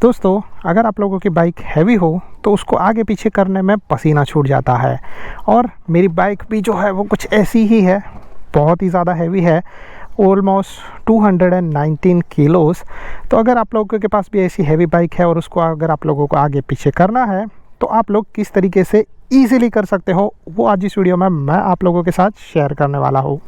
दोस्तों, अगर आप लोगों की बाइक हैवी हो तो उसको आगे पीछे करने में पसीना छूट जाता है। और मेरी बाइक भी जो है वो कुछ ऐसी ही है, बहुत ही ज़्यादा हैवी है, ऑलमोस्ट 219 किलोज़। तो अगर आप लोगों के पास भी ऐसी हैवी बाइक है और उसको अगर आप लोगों को आगे पीछे करना है तो आप लोग किस तरीके से ईज़िली कर सकते हो, वो आज इस वीडियो में मैं आप लोगों के साथ शेयर करने वाला हूँ।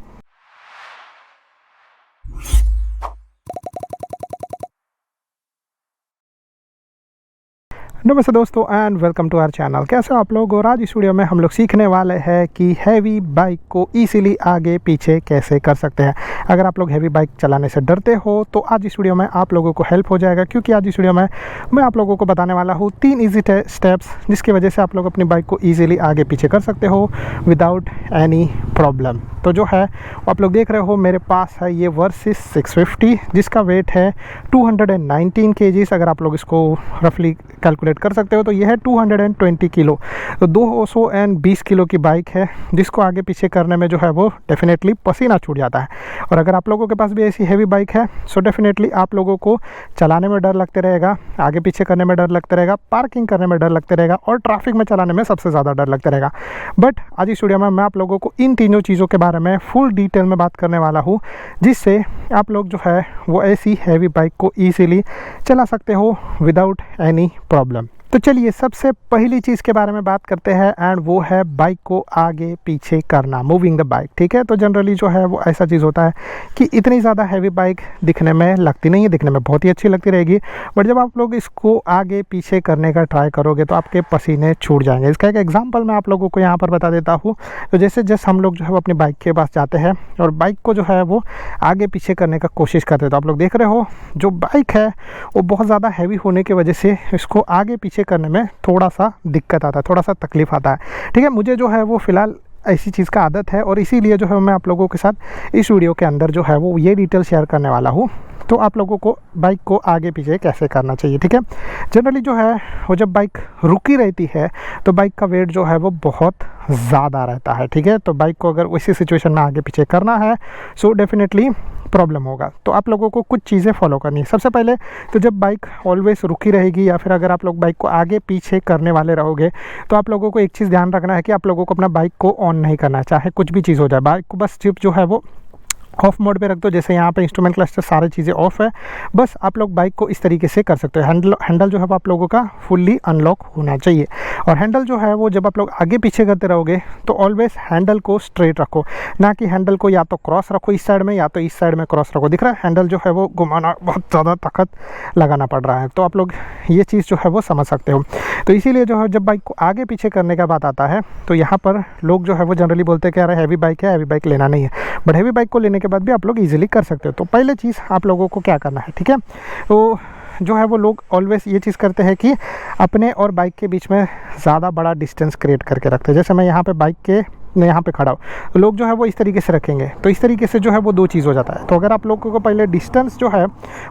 नमस्ते दोस्तों and welcome to our channel. कैसे हो आप लोग? और आज इस वीडियो में हम लोग सीखने वाले हैं कि हैवी बाइक को इजीली आगे पीछे कैसे कर सकते हैं। अगर आप लोग हैवी बाइक चलाने से डरते हो तो आज इस वीडियो में आप लोगों को हेल्प हो जाएगा, क्योंकि आज इस वीडियो में मैं आप लोगों को बताने वाला हूँ 3 ईजी स्टेप्स जिसकी वजह से आप लोग अपनी बाइक को ईजिली आगे पीछे कर सकते हो विदाउट एनी प्रॉब्लम। तो जो है वो आप लोग देख रहे हो, मेरे पास है ये वर्सिस 650 जिसका वेट है 219 kgs। अगर आप लोग इसको रफली कैलकुलेट कर सकते हो तो ये है 220 किलो। तो 220 किलो की बाइक है जिसको आगे पीछे करने में जो है वो डेफिनेटली पसीना छूट जाता है। और अगर आप लोगों के पास भी ऐसी हैवी बाइक है सो डेफिनेटली आप लोगों को चलाने में डर लगते रहेगा, आगे पीछे करने में डर लगते रहेगा, पार्किंग करने में डर लगते रहेगा और ट्रैफिक में चलाने में सबसे ज़्यादा डर लगता रहेगा। बट आज इस वीडियो में मैं आप लोगों को इन तीनों चीज़ों के बारे में फुल डिटेल में बात करने वाला हूँ, जिससे आप लोग जो है वो ऐसी हैवी बाइक को ईजिली चला सकते हो विदाउट एनी प्रॉब्लम। तो चलिए सबसे पहली चीज़ के बारे में बात करते हैं एंड वो है बाइक को आगे पीछे करना, मूविंग द बाइक। ठीक है, तो जनरली जो है वो ऐसा चीज़ होता है कि इतनी ज़्यादा हैवी बाइक दिखने में लगती नहीं है, दिखने में बहुत ही अच्छी लगती रहेगी, बट जब आप लोग इसको आगे पीछे करने का ट्राई करोगे तो आपके पसीने छूट जाएंगे। इसका एक एग्जाम्पल मैं आप लोगों को यहाँ पर बता देता हूँ। तो जैसे हम लोग जो है वो अपनी बाइक के पास जाते हैं और बाइक को जो है वो आगे पीछे करने का कोशिश करते हैं, तो आप लोग देख रहे हो जो बाइक है वो बहुत ज़्यादा हैवी होने की वजह से इसको आगे पीछे करने में थोड़ा सा दिक्कत आता है, थोड़ा सा तकलीफ आता है। ठीक है, मुझे जो है वो फ़िलहाल ऐसी चीज़ का आदत है और इसीलिए जो है मैं आप लोगों के साथ इस वीडियो के अंदर जो है वो ये डिटेल शेयर करने वाला हूँ। तो आप लोगों को बाइक को आगे पीछे कैसे करना चाहिए। ठीक है, जनरली जो है वो जब बाइक रुकी रहती है तो बाइक का वेट जो है वो बहुत ज़्यादा रहता है। ठीक है, तो बाइक को अगर उसी सिचुएशन में आगे पीछे करना है सो डेफिनेटली प्रॉब्लम होगा। तो आप लोगों को कुछ चीज़ें फॉलो करनी है। सबसे पहले तो जब बाइक ऑलवेज रुकी रहेगी या फिर अगर आप लोग बाइक को आगे पीछे करने वाले रहोगे तो आप लोगों को एक चीज़ ध्यान रखना है कि आप लोगों को अपना बाइक को ऑन नहीं करना है, चाहे कुछ भी चीज़ हो जाए। बाइक को बस सिर्फ जो है वो ऑफ मोड पे रख दो। जैसे यहाँ पे इंस्ट्रूमेंट क्लस्टर सारी चीज़ें ऑफ है, बस आप लोग बाइक को इस तरीके से कर सकते हो। हैंडल जो है वो आप लोगों का फुल्ली अनलॉक होना चाहिए। और हैंडल जो है वो जब आप लोग आगे पीछे करते रहोगे तो ऑलवेज हैंडल को स्ट्रेट रखो, ना कि हैंडल को या तो क्रॉस रखो इस साइड में या तो इस साइड में क्रॉस रखो। दिख रहा है हैंडल जो है वो घुमाना बहुत ज़्यादा ताकत लगाना पड़ रहा है, तो आप लोग ये चीज़ जो है वो समझ सकते हो। तो इसीलिए जो है जब बाइक को आगे पीछे करने का बात आता है तो यहाँ पर लोग जो है वो जनरली बोलते हैं कि यार हैवी बाइक है, हैवी बाइक लेना नहीं है। बट हैवी बाइक को लेने के बाद भी आप लोग इजीली कर सकते हो। तो पहले चीज़ आप लोगों को क्या करना है, ठीक है, तो जो है वो लोग ऑलवेज ये चीज़ करते हैं कि अपने और बाइक के बीच में ज़्यादा बड़ा डिस्टेंस क्रिएट करके रखते हैं। जैसे मैं यहाँ पे बाइक के यहाँ पे खड़ा हूँ तो लोग जो है वो इस तरीके से रखेंगे, तो इस तरीके से जो है वो दो चीज़ हो जाता है। तो अगर आप लोगों को पहले डिस्टेंस जो है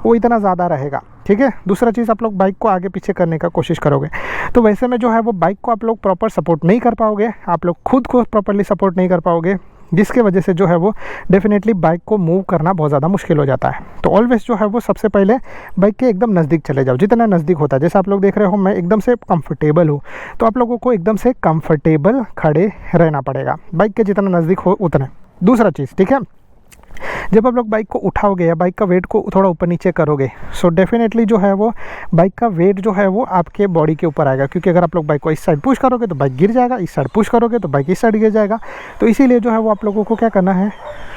वो इतना ज़्यादा रहेगा, ठीक है, दूसरा चीज़ आप लोग बाइक को आगे पीछे करने का कोशिश करोगे तो वैसे में जो है वो बाइक को आप लोग प्रॉपर सपोर्ट नहीं कर पाओगे, आप लोग खुद को प्रॉपरली सपोर्ट नहीं कर पाओगे, जिसके वजह से जो है वो डेफिनेटली बाइक को मूव करना बहुत ज़्यादा मुश्किल हो जाता है। तो ऑलवेज जो है वो सबसे पहले बाइक के एकदम नज़दीक चले जाओ, जितना नज़दीक होता है। जैसे आप लोग देख रहे हो मैं एकदम से कंफर्टेबल हूँ, तो आप लोगों को एकदम से कंफर्टेबल खड़े रहना पड़ेगा, बाइक के जितना नज़दीक हो उतना। दूसरा चीज़, ठीक है, जब आप लोग बाइक को उठाओगे या बाइक का वेट को थोड़ा ऊपर नीचे करोगे सो डेफिनेटली जो है वो बाइक का वेट जो है वो आपके बॉडी के ऊपर आएगा, क्योंकि अगर आप लोग बाइक को इस साइड पुश करोगे तो बाइक गिर जाएगा, इस साइड पुश करोगे तो बाइक इस साइड गिर जाएगा। तो इसीलिए जो है वो आप लोगों को क्या करना है,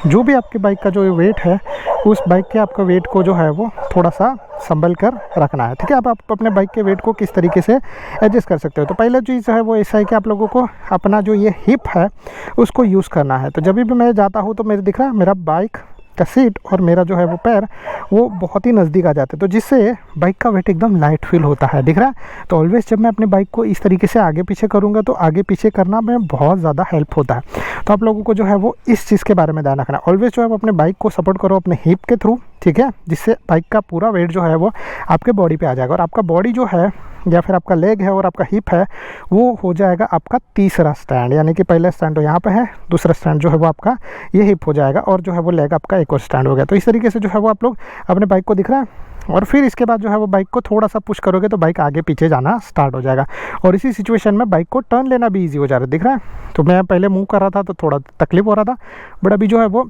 जो भी आपकी बाइक का जो वेट है उस बाइक के आपका वेट को जो है वो थोड़ा सा संभल कर रखना है। ठीक है, आप अपने बाइक के वेट को किस तरीके से एडजस्ट कर सकते हो। तो पहला चीज़ है वो ऐसा है कि आप लोगों को अपना जो ये हिप है उसको यूज़ करना है। तो जब भी मैं जाता हूँ तो मेरे दिख रहा है मेरा बाइक का सीट और मेरा जो है वो पैर वो बहुत ही नज़दीक आ जाते हैं, तो जिससे बाइक का वेट एकदम लाइट फील होता है। दिख रहा है, तो ऑलवेज जब मैं अपनी बाइक को इस तरीके से आगे पीछे करूँगा तो आगे पीछे करना में बहुत ज़्यादा हेल्प होता है। तो आप लोगों को जो है वो इस चीज़ के बारे में ध्यान रखना है। ऑलवेज जो है वो अपने बाइक को सपोर्ट करो अपने हिप के थ्रू, ठीक है, जिससे बाइक का पूरा वेट जो है वो आपके बॉडी पे आ जाएगा और आपका बॉडी जो है या फिर आपका लेग है और आपका हिप है वो हो जाएगा आपका तीसरा स्टैंड। यानी कि पहला स्टैंड तो यहाँ पे है, दूसरा स्टैंड जो है वो आपका ये हिप हो जाएगा और जो है वो लेग आपका एक और स्टैंड हो गया। तो इस तरीके से जो है वो आप लोग अपने बाइक को दिख रहा है और फिर इसके बाद जो है वो बाइक को थोड़ा सा पुश करोगे तो बाइक आगे पीछे जाना स्टार्ट हो जाएगा। और इसी सिचुएशन में बाइक को टर्न लेना भी ईजी हो जा रहा है, दिख रहा है। तो मैं पहले मूव कर रहा था तो थोड़ा तकलीफ हो रहा था, बट अभी जो है वो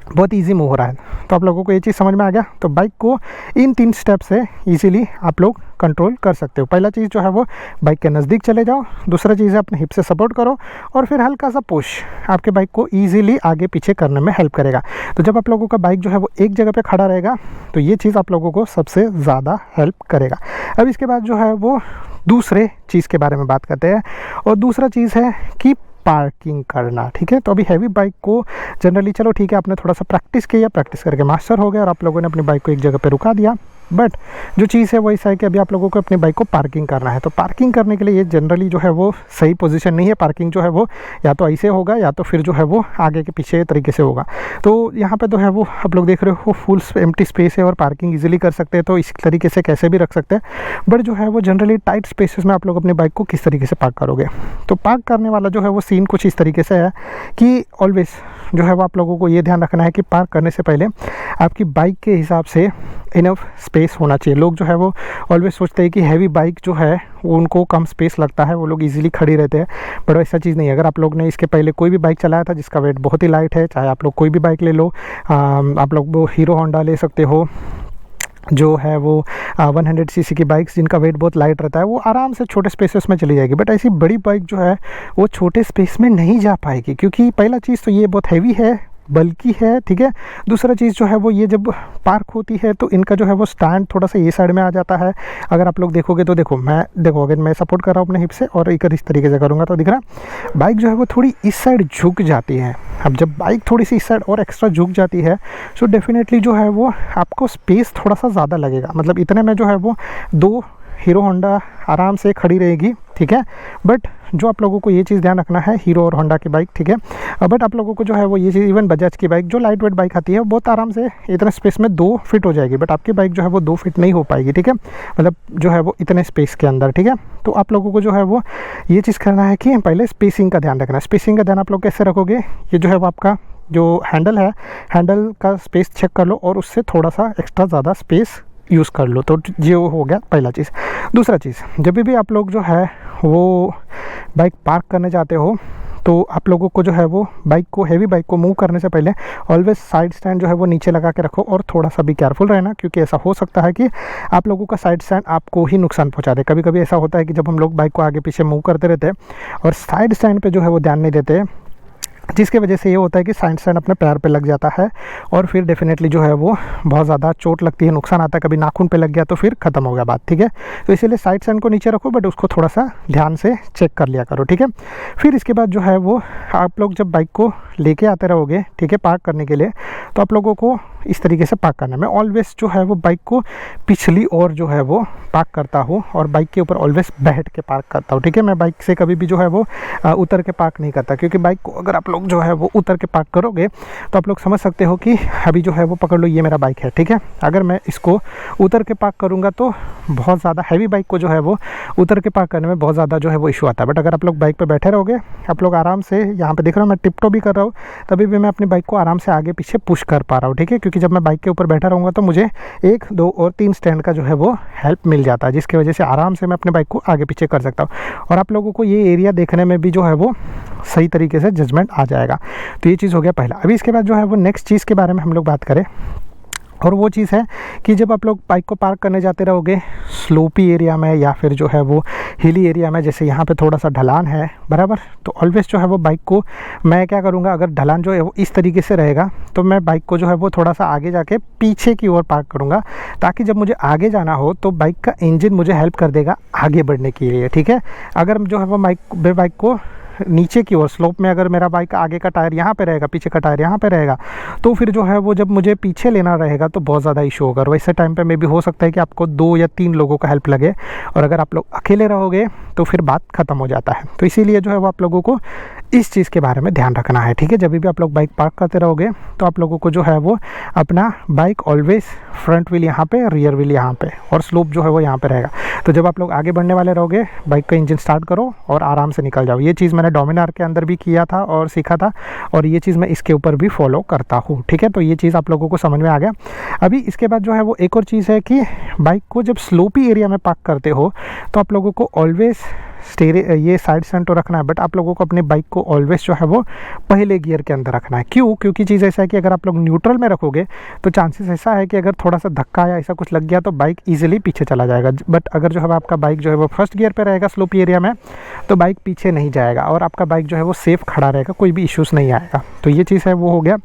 बहुत इजी मूव हो रहा है। तो आप लोगों को ये चीज़ समझ में आ गया। तो बाइक को इन 3 स्टेप से इजीली आप लोग कंट्रोल कर सकते हो। पहला चीज़ जो है वो बाइक के नज़दीक चले जाओ, दूसरा चीज़ है अपने हिप से सपोर्ट करो, और फिर हल्का सा पुश आपके बाइक को ईजिली आगे पीछे करने में हेल्प करेगा। तो जब आप लोगों का बाइक जो है वो एक जगह पे खड़ा रहेगा तो ये चीज़ आप लोगों को सबसे ज़्यादा हेल्प करेगा। अब इसके बाद जो है वो दूसरे चीज़ के बारे में बात करते हैं, और दूसरा चीज़ है कि पार्किंग करना, ठीक है। तो अभी हैवी बाइक को जनरली चलो ठीक है, आपने थोड़ा सा प्रैक्टिस किया, प्रैक्टिस करके मास्टर हो गया और आप लोगों ने अपनी बाइक को एक जगह पे रुका दिया। बट जो चीज़ है वो ऐसा है कि अभी आप लोगों को अपनी बाइक को पार्किंग करना है। तो पार्किंग करने के लिए ये जनरली जो है वो सही पोजीशन नहीं है। पार्किंग जो है वो या तो ऐसे होगा या तो फिर जो है वो आगे के पीछे तरीके से होगा। तो यहाँ पे तो है वो आप लोग देख रहे हो फुल एम्प्टी स्पेस है और पार्किंग ईजिली कर सकते हैं, तो इस तरीके से कैसे भी रख सकते हैं। बट जो है वो जनरली टाइट स्पेसेस में आप लोग अपनी बाइक को किस तरीके से पार्क करोगे। तो पार्क करने वाला जो है वो सीन कुछ इस तरीके से है कि ऑलवेज जो है वो आप लोगों को ये ध्यान रखना है कि पार्क करने से पहले आपकी बाइक के हिसाब से इनफ स्पेस होना चाहिए। लोग जो है वो ऑलवेज सोचते हैं कि हैवी बाइक जो है वो उनको कम स्पेस लगता है, वो लोग इजीली खड़ी रहते हैं, बट ऐसा चीज़ नहीं है। अगर आप लोग ने इसके पहले कोई भी बाइक चलाया था जिसका वेट बहुत ही लाइट है, चाहे आप लोग कोई भी बाइक ले लो, आप लोग वो हीरो होंडा ले सकते हो जो है वो 100 सीसी की बाइक्स जिनका वेट बहुत लाइट रहता है, वो आराम से छोटे स्पेसेस में चली जाएगी। बट ऐसी बड़ी बाइक जो है वो छोटे स्पेस में नहीं जा पाएगी, क्योंकि पहला चीज़ तो ये बहुत हैवी है, बल्कि है, ठीक है। दूसरा चीज़ जो है वो ये जब पार्क होती है तो इनका जो है वो स्टैंड थोड़ा सा ये साइड में आ जाता है। अगर आप लोग देखोगे तो देखो अगर मैं सपोर्ट कर रहा हूँ अपने हिप से और एक इस तरीके से करूँगा तो दिख रहा है बाइक जो है वो थोड़ी इस साइड झुक जाती है। अब जब बाइक थोड़ी सी इस साइड और एक्स्ट्रा झुक जाती है तो डेफिनेटली जो है वो आपको स्पेस थोड़ा सा ज़्यादा लगेगा। मतलब इतने में जो है वो 2 हीरो होंडा आराम से खड़ी रहेगी, ठीक है। बट जो आप लोगों को ये चीज़ ध्यान रखना है, हीरो और होंडा की बाइक, ठीक है, बट आप लोगों को जो है वो ये चीज़ इवन बजाज की बाइक जो लाइट वेट बाइक आती है वो बहुत आराम से इतने स्पेस में 2 फिट हो जाएगी, बट आपकी बाइक जो है वो 2 फिट नहीं हो पाएगी, ठीक है। मतलब जो है वो इतने स्पेस के अंदर, ठीक है। तो आप लोगों को जो है वो ये चीज़ करना है कि पहले स्पेसिंग का ध्यान रखना है। स्पेसिंग का ध्यान आप लोग कैसे रखोगे, ये जो है वो आपका जो हैंडल है, हैंडल का स्पेस चेक कर लो और उससे थोड़ा सा एक्स्ट्रा ज़्यादा स्पेस यूज़ कर लो। तो ये हो गया पहला चीज़। दूसरा चीज़, जब भी आप लोग जो है वो बाइक पार्क करने जाते हो तो आप लोगों को जो है वो हैवी बाइक को मूव करने से पहले ऑलवेज साइड स्टैंड जो है वो नीचे लगा के रखो और थोड़ा सा भी केयरफुल रहना, क्योंकि ऐसा हो सकता है कि आप लोगों का साइड स्टैंड आपको ही नुकसान पहुंचा दे। कभी कभी ऐसा होता है कि जब हम लोग बाइक को आगे पीछे मूव करते रहते हैं और साइड स्टैंड पे जो है वो ध्यान नहीं देते, जिसके वजह से ये होता है कि साइड स्टैंड अपने पैर पे लग जाता है और फिर डेफिनेटली जो है वो बहुत ज़्यादा चोट लगती है, नुकसान आता है। कभी नाखून पे लग गया तो फिर ख़त्म हो गया बात, ठीक है। तो इसीलिए साइड स्टैंड को नीचे रखो, बट उसको थोड़ा सा ध्यान से चेक कर लिया करो, ठीक है। फिर इसके बाद जो है वो आप लोग जब बाइक को लेके आते रहोगे, ठीक है, पार्क करने के लिए, तो आप लोगों को इस तरीके से पार्क करना है। मैं ऑलवेज जो है वो बाइक को पिछली ओर जो है वो पार्क करता हूँ और बाइक के ऊपर ऑलवेज बैठ के पार्क करता हूँ, ठीक है। मैं बाइक से कभी भी जो है वो उतर के पार्क नहीं करता, क्योंकि बाइक को अगर आप लोग जो है वो उतर के पार्क करोगे तो आप लोग समझ सकते हो कि अभी जो है वो पकड़ लो, ये मेरा बाइक है, ठीक है। अगर मैं इसको उतर के पार्क करूँगा तो बहुत ज़्यादा हैवी बाइक को जो है वो उतर के पार्क करने में बहुत ज़्यादा जो है वो इशू आता है। बट अगर आप लोग बाइक पे बैठे रहोगे, आप लोग आराम से, यहाँ पे देख रहे हो मैं टिप टॉप भी कर रहा हूँ, तभी भी मैं अपनी बाइक को आराम से आगे पीछे पुश कर पा रहा हूँ, ठीक है। क्योंकि जब मैं बाइक के ऊपर बैठा रहूँगा तो मुझे 1, 2 और 3 स्टैंड का जो है वो हेल्प मिल जाता है, जिसकी वजह से आराम से मैं अपने बाइक को आगे पीछे कर सकता हूँ और आप लोगों को ये एरिया देखने में भी जो है वो सही तरीके से जजमेंट आ जाएगा। तो ये चीज़ हो गया पहला। अभी इसके बाद जो है वो नेक्स्ट चीज़ के बारे में हम लोग बात करें, और वो चीज़ है कि जब आप लोग बाइक को पार्क करने जाते रहोगे स्लोपी एरिया में या फिर जो है वो हिली एरिया में, जैसे यहाँ पे थोड़ा सा ढलान है बराबर, तो ऑलवेज जो है वो बाइक को मैं क्या करूँगा, अगर ढलान जो है वो इस तरीके से रहेगा तो मैं बाइक को जो है वो थोड़ा सा आगे जाके पीछे की ओर पार्क करूँगा, ताकि जब मुझे आगे जाना हो तो बाइक का इंजन मुझे हेल्प कर देगा आगे बढ़ने के लिए, ठीक है। अगर जो है वो बाइक को नीचे की ओर स्लोप में, अगर मेरा बाइक आगे का टायर यहाँ पे रहेगा, पीछे का टायर यहाँ पे रहेगा, तो फिर जो है वो जब मुझे पीछे लेना रहेगा तो बहुत ज़्यादा इशू होगा। और वैसे टाइम पे में भी हो सकता है कि आपको 2 या 3 लोगों का हेल्प लगे, और अगर आप लोग अकेले रहोगे तो फिर बात ख़त्म हो जाता है। तो इसीलिए जो है वो आप लोगों को इस चीज़ के बारे में ध्यान रखना है, ठीक है। जब भी आप लोग बाइक पार्क करते रहोगे तो आप लोगों को जो है वो अपना बाइक ऑलवेज फ्रंट व्हील यहाँ पे, रियर व्हील यहाँ पे और स्लोप जो है वो यहाँ पे रहेगा, तो जब आप लोग आगे बढ़ने वाले रहोगे, बाइक का इंजन स्टार्ट करो और आराम से निकल जाओ। ये चीज़ मैंने डोमिनार के अंदर भी किया था और सीखा था, और ये चीज़ मैं इसके ऊपर भी फॉलो करता हूँ। ठीक है, तो ये चीज़ आप लोगों को समझ में आ गया। अभी इसके बाद जो है वो एक और चीज़ है कि बाइक को जब स्लोपी एरिया में पार्क करते हो तो आप लोगों को ऑलवेज ये साइड स्टैंड तो रखना है, बट आप लोगों को अपनी बाइक को ऑलवेज जो है वो पहले गियर के अंदर रखना है। क्यों? क्योंकि चीज़ ऐसा है कि अगर आप लोग न्यूट्रल में रखोगे तो चांसेस ऐसा है कि अगर थोड़ा सा धक्का या ऐसा कुछ लग गया तो बाइक ईजिली पीछे चला जाएगा। बट अगर जो है आपका बाइक जो है वो फर्स्ट गियर पे रहेगा स्लोपी एरिया में, तो बाइक पीछे नहीं जाएगा और आपका बाइक जो है वो सेफ़ खड़ा रहेगा, कोई भी इश्यूज़ नहीं आएगा। तो ये चीज़ है वो हो गया।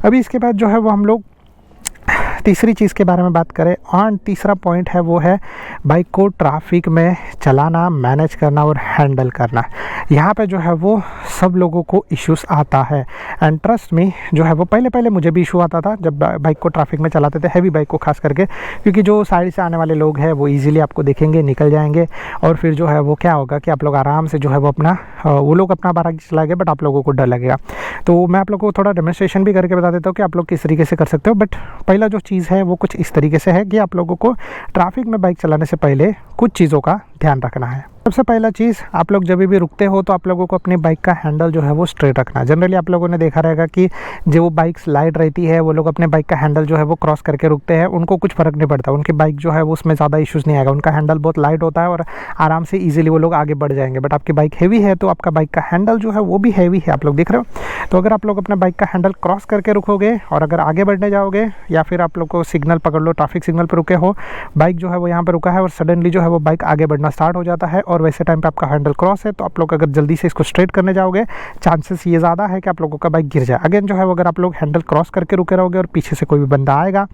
अभी इसके बाद जो है वो हम लोग तीसरी चीज़ के बारे में बात करें, और तीसरा पॉइंट है वो है बाइक को ट्रैफिक में चलाना, मैनेज करना और हैंडल करना। यहाँ पे जो है वो सब लोगों को इश्यूज़ आता है, एंड ट्रस्ट मी जो है वो पहले मुझे भी इशू आता था जब बाइक को ट्रैफिक में चलाते थे, हैवी बाइक को खास करके, क्योंकि जो साइड से आने वाले लोग हैं वो ईजिली आपको देखेंगे, निकल जाएंगे, और फिर जो है वो क्या होगा कि आप लोग आराम से जो है वो अपना वो लोग अपना बाइक चलाएंगे, बट आप लोगों को डर लगेगा। तो मैं आप लोगों को थोड़ा डेमोन्स्ट्रेशन भी करके बता देता हूँ कि आप लोग किस तरीके से कर सकते हो। बट पहला जो चीज़ है वो कुछ इस तरीके से है कि आप लोगों को ट्रैफिक में बाइक चलाने से पहले कुछ चीज़ों का ध्यान रखना है। सबसे पहला चीज़, आप लोग जब भी रुकते हो तो आप लोगों को अपनी बाइक का हैंडल जो है वो स्ट्रेट रखना है। जनरली आप लोगों ने देखा रहेगा कि जो वो बाइक स्लाइड रहती है वो लोग अपने बाइक का हैंडल जो है वो क्रॉस करके रुकते हैं, उनको कुछ फ़र्क नहीं पड़ता, उनकी बाइक जो है वो उसमें ज़्यादा इश्यूज़ नहीं आएगा, उनका हैंडल बहुत लाइट होता है और आराम से ईजिली वो लोग आगे बढ़ जाएंगे। बट आपकी बाइक हैवी है तो आपका बाइक का हैंडल जो है वो भी हैवी है, आप लोग देख रहे हो। तो अगर आप लोग अपना बाइक का हैंडल क्रॉस करके रुकोगे और अगर आगे बढ़ने जाओगे, या फिर आप लोग को सिग्नल पकड़ लो, ट्रैफिक सिग्नल पर रुके हो, बाइक जो है वो यहाँ पर रुका है और सडनली जो है वो बाइक आगे बढ़ना स्टार्ट हो जाता है, और वैसे टाइम पे आपका हैंडल क्रॉस है, तो आप लोग अगर जल्दी से इसको स्ट्रेट करने जाओगे, चांसेस ये ज़्यादा है कि आप लोगों का बाइक गिर जाए। अगेन जो है वो अगर आप लोग हैंडल क्रॉस करके रुके रहोगे और पीछे से कोई भी बंदा आएगा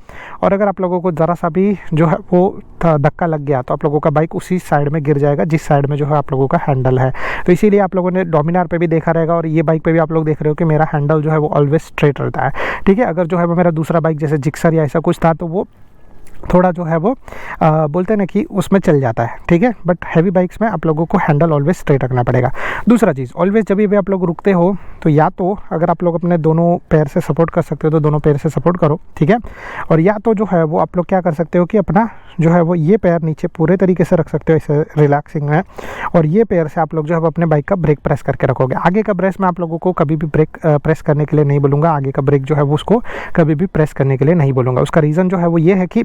और अगर आप लोगों को ज़रा सा भी जो है वो धक्का लग गया तो आप लोगों का बाइक उसी साइड में गिर जाएगा जिस साइड में जो है आप लोगों का हैंडल है। तो इसीलिए आप लोगों ने डोमिनार पे भी देखा रहेगा और ये बाइक पे भी आप लोग देख रहे हो कि मेरा हैंडल जो है वो ऑलवेज स्ट्रेट रहता है। ठीक है, अगर जो है वो मेरा दूसरा बाइक जैसे जिक्सर या ऐसा कुछ था तो वो थोड़ा जो है वो बोलते हैं ना कि उसमें चल जाता है। ठीक है, बट हैवी बाइक्स में आप लोगों को हैंडल ऑलवेज स्ट्रेट रखना पड़ेगा। दूसरा चीज़, ऑलवेज जब भी आप लोग रुकते हो तो या तो अगर आप लोग अपने दोनों पैर से सपोर्ट कर सकते हो तो दोनों पैर से सपोर्ट करो, ठीक है, और या तो जो है वो आप लोग क्या कर सकते हो कि अपना जो है वो ये पैर नीचे पूरे तरीके से रख सकते हो ऐसे रिलैक्सिंग में, और ये पैर से आप लोग जो है वो अपने बाइक का ब्रेक प्रेस करके रखोगे। आगे का ब्रेक मैं आप लोगों को कभी भी ब्रेक प्रेस करने के लिए नहीं बोलूँगा, आगे का ब्रेक जो है वो उसको कभी भी प्रेस करने के लिए नहीं बोलूँगा। उसका रीज़न जो है वो ये है कि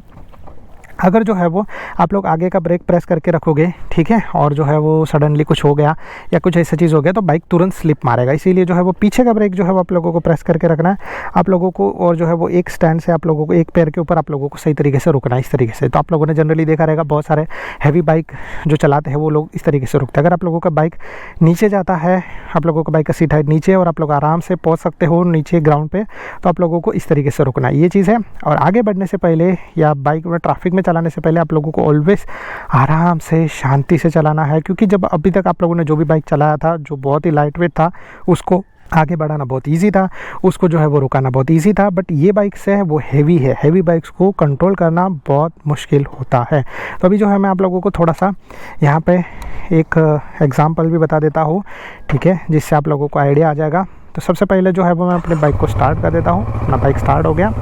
अगर जो है वो आप लोग आगे का ब्रेक प्रेस करके रखोगे, ठीक है, और जो है वो सडनली कुछ हो गया या कुछ ऐसा चीज़ हो गया तो बाइक तुरंत स्लिप मारेगा। इसीलिए जो है वो पीछे का ब्रेक जो है वो आप लोगों को प्रेस करके रखना है आप लोगों को, और जो है वो एक स्टैंड से आप लोगों को एक पैर के ऊपर आप लोगों को सही तरीके से रुकना है इस तरीके से। तो आप लोगों ने जनरली देखा रहेगा बहुत सारे हैवी बाइक जो चलाते हैं वो लोग इस तरीके से रुकते हैं। अगर आप लोगों का बाइक नीचे जाता है, आप लोगों का बाइक का सीट हाइट नीचे और आप लोग आराम से पहुँच सकते हो नीचे ग्राउंड पर, तो आप लोगों को इस तरीके से रुकना है, ये चीज़ है। और आगे बढ़ने से पहले या बाइक में ट्रैफिक में चलाने से पहले आप लोगों को ऑलवेज आराम से शांति से चलाना है, क्योंकि जब अभी तक आप लोगों ने जो भी बाइक चलाया था जो बहुत ही लाइट वेट था उसको आगे बढ़ाना बहुत इजी था, उसको जो है वो रुकाना बहुत इजी था। बट ये बाइक्स है वो हैवी है, हैवी बाइक्स को कंट्रोल करना बहुत मुश्किल होता है। तो अभी जो है मैं आप लोगों को थोड़ा सा यहाँ पे एक एग्जांपल भी बता देता हूँ, ठीक है, जिससे आप लोगों को आइडिया आ जाएगा। तो सबसे पहले जो है वो मैं अपने बाइक को स्टार्ट कर देता हूँ। अपना बाइक स्टार्ट हो गया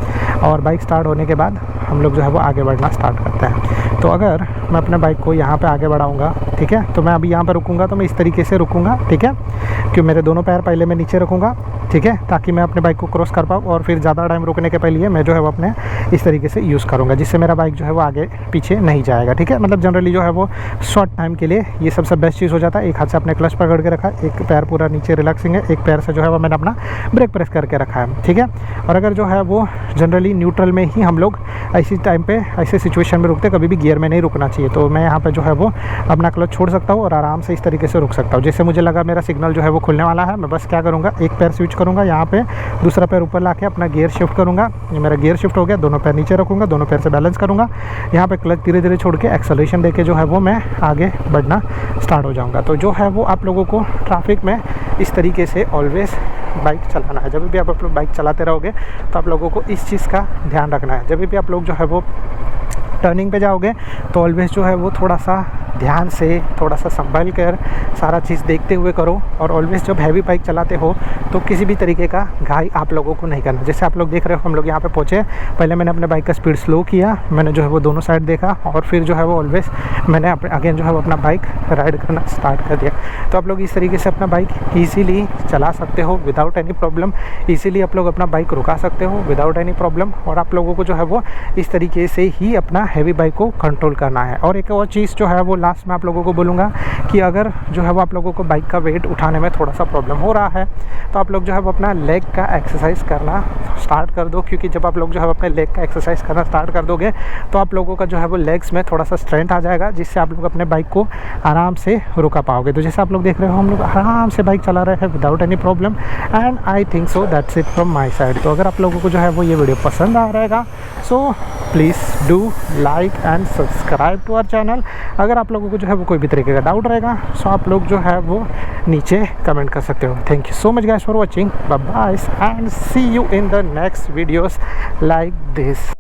और बाइक स्टार्ट होने के बाद हम लोग जो है वो आगे बढ़ना स्टार्ट करते हैं। तो अगर मैं अपने बाइक को यहाँ पे आगे बढ़ाऊँगा, ठीक है, तो मैं अभी यहाँ पे रुकूँगा तो मैं इस तरीके से रुकूँगा, ठीक है, कि मेरे दोनों पैर पहले मैं नीचे रखूँगा, ठीक है, ताकि मैं अपने बाइक को क्रॉस कर पाऊँ, और फिर ज़्यादा टाइम रुकने के पहले मैं जो है वो अपने इस तरीके से यूज़ करूँगा जिससे मेरा बाइक जो है वो आगे पीछे नहीं जाएगा। ठीक है, मतलब जनरली जो है वो शॉर्ट टाइम के लिए ये सबसे बेस्ट चीज़ हो जाता है। एक हाथ से अपने क्लच पकड़ के रखा, एक पैर पूरा नीचे रिलैक्सिंग है, एक पैर से जो है वो मैंने अपना ब्रेक प्रेस करके रखा है, ठीक है। और अगर जो है वो जनरली न्यूट्रल में ही हम लोग ऐसी टाइम पे ऐसे सिचुएशन में रुकते, कभी भी गियर में नहीं रुकना चाहिए। तो मैं यहाँ पे जो है वो अपना क्लच छोड़ सकता हूँ और आराम से इस तरीके से रुक सकता हूँ। जैसे मुझे लगा मेरा सिग्नल जो है वो खुलने वाला है, मैं बस क्या करूँगा, एक पैर स्विच करूँगा, यहाँ पे दूसरा पैर ऊपर ला के अपना गियर शिफ्ट करूँगा। ये मेरा गियर शिफ्ट हो गया, दोनों पैर नीचे रखूँगा, दोनों पैर से बैलेंस करूँगा, यहाँ पे क्लच धीरे धीरे छोड़ के एक्सेलरेशन देके जो है वो मैं आगे बढ़ना स्टार्ट हो जाऊँगा। तो जो है वो आप लोगों को ट्रैफिक में इस तरीके से ऑलवेज बाइक चलाना है। जब भी आप लोग बाइक चलाते रहोगे तो आप लोगों को इस चीज़ का ध्यान रखना है। जब भी आप लोग जो है वो टर्निंग पे जाओगे तो ऑलवेज़ जो है वो थोड़ा सा ध्यान से, थोड़ा सा संभल कर सारा चीज़ देखते हुए करो। और ऑलवेज़ जब हैवी बाइक चलाते हो तो किसी भी तरीके का घाई आप लोगों को नहीं करना। जैसे आप लोग देख रहे हो, हम लोग यहाँ पे पहुँचे, पहले मैंने अपने बाइक का स्पीड स्लो किया, मैंने जो है वो दोनों साइड देखा और फिर जो है वो ऑलवेज़ मैंने अगेन जो है वो अपना बाइक राइड करना स्टार्ट कर दिया। तो आप लोग इस तरीके से अपना बाइक ईज़िली चला सकते हो विदाउट एनी प्रॉब्लम। ईज़िली आप लोग अपना बाइक रुका सकते हो विदाउट एनी प्रॉब्लम। और आप लोगों को जो है वो इस तरीके से ही अपना हैवी बाइक को कंट्रोल करना है। और एक और चीज़ जो है वो लास्ट में आप लोगों को बोलूँगा कि अगर जो है वो आप लोगों को बाइक का वेट उठाने में थोड़ा सा प्रॉब्लम हो रहा है तो आप लोग जो है वो अपना लेग का एक्सरसाइज करना स्टार्ट कर दो। क्योंकि जब आप लोग जो है अपने लेग का एक्सरसाइज करना स्टार्ट कर दोगे तो आप लोगों का जो है वो लेग्स में थोड़ा सा स्ट्रेंथ आ जाएगा, जिससे आप लोग अपने बाइक को आराम से रुका पाओगे। तो जैसे आप लोग देख रहे हो, हम लोग आराम से बाइक चला रहे हैं without any problem. And I think so that's it from my side. तो अगर आप लोगों को जो है वो ये वीडियो पसंद आ रहेगा so please do like and subscribe to our channel. अगर आप लोगों को जो है वो कोई भी तरीके का डाउट रहेगा सो आप लोग जो है वो नीचे कमेंट कर सकते हो। Thank you so much guys for watching, bye bye and see you in the next videos like this.